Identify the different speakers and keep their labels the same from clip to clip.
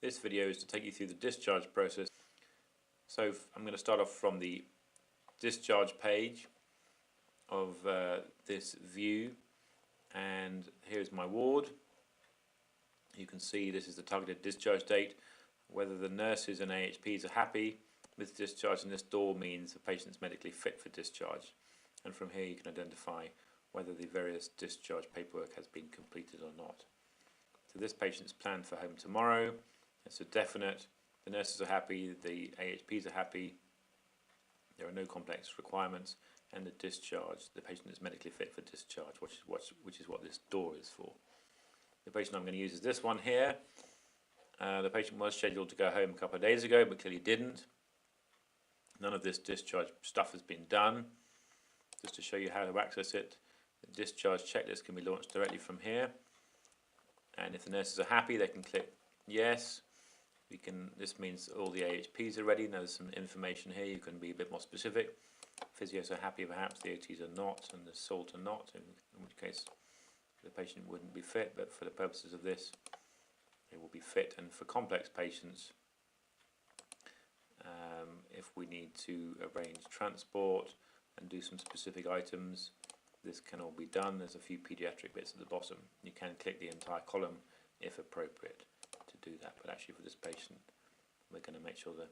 Speaker 1: This video is to take you through the discharge process. So I'm going to start off from the discharge page of this view, and here's my ward. You can see this is the targeted discharge date. Whether the nurses and AHPs are happy with discharge in this door means the patient is medically fit for discharge, and from here you can identify whether the various discharge paperwork has been completed or not. So this patient is planned for home tomorrow. It's a definite. The nurses are happy, the AHPs are happy, there are no complex requirements, and the discharge, the patient is medically fit for discharge, which is what this door is for. The patient I'm going to use is this one here. The patient was scheduled to go home a couple of days ago, but clearly didn't. None of this discharge stuff has been done. Just to show you how to access it, the discharge checklist can be launched directly from here. And if the nurses are happy, they can click yes. This means all the AHPs are ready. Now there's some information here. You can be a bit more specific. Physios are happy, perhaps the OTs are not, and the SALT are not. In which case, the patient wouldn't be fit. But for the purposes of this, it will be fit. And for complex patients, if we need to arrange transport and do some specific items, this can all be done. There's a few pediatric bits at the bottom. You can click the entire column if appropriate to do that, but actually for this patient we're going to make sure the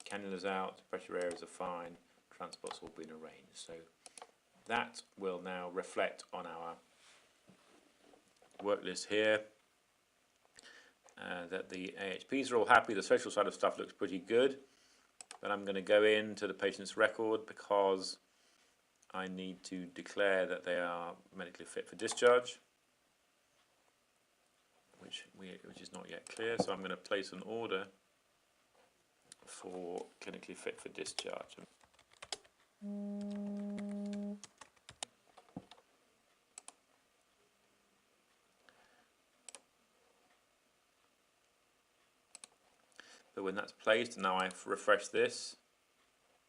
Speaker 1: cannula's out, pressure areas are fine, transport's all been arranged. So that will now reflect on our work list here, that the AHPs are all happy, the social side of stuff looks pretty good, but I'm going to go into the patient's record because I need to declare that they are medically fit for discharge, which is not yet clear. So I'm going to place an order for clinically fit for discharge. But when that's placed, now I refresh this,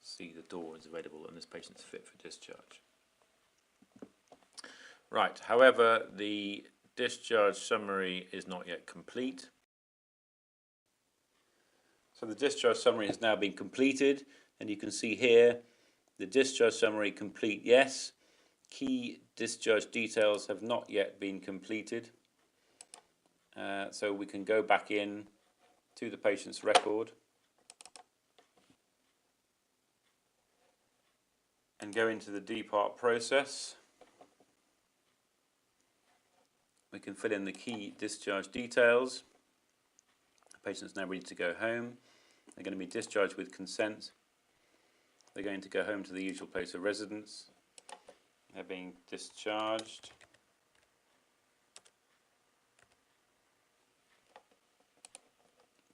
Speaker 1: see the door is available and this patient's fit for discharge. Right, however, the discharge summary is not yet complete. So the discharge summary has now been completed, and you can see here the discharge summary complete yes. Key discharge details have not yet been completed. So we can go back in to the patient's record and go into the depart process. We can fill in the key discharge details. The patient's now ready to go home. They're going to be discharged with consent. They're going to go home to the usual place of residence. They're being discharged.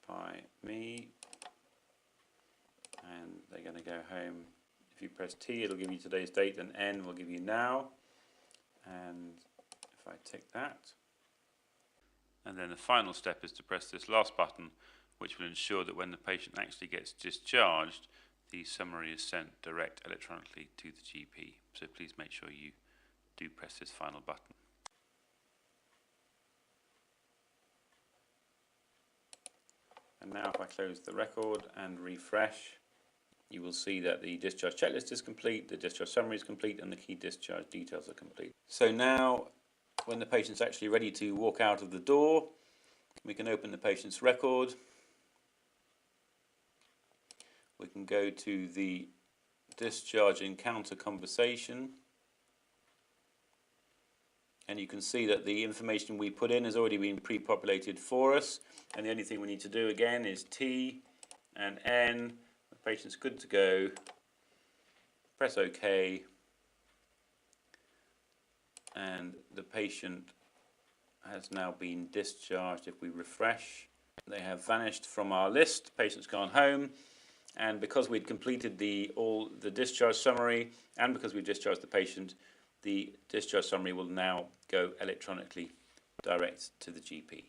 Speaker 1: By me. And they're going to go home. If you press T, it'll give you today's date, and N will give you now. And if I tick that, and then the final step is to press this last button, which will ensure that when the patient actually gets discharged, the summary is sent direct electronically to the GP. So please make sure you do press this final button. And now if I close the record and refresh, you will see that the discharge checklist is complete, the discharge summary is complete, and the key discharge details are complete. So now, when the patient's actually ready to walk out of the door, we can open the patient's record. We can go to the discharge encounter conversation, and you can see that the information we put in has already been pre-populated for us, and the only thing we need to do again is T and N. The patient's good to go. Press OK, and the patient has now been discharged. If we refresh, they have vanished from our list. The patient's gone home, and because we'd completed the discharge summary, and because we've discharged the patient, the discharge summary will now go electronically direct to the GP.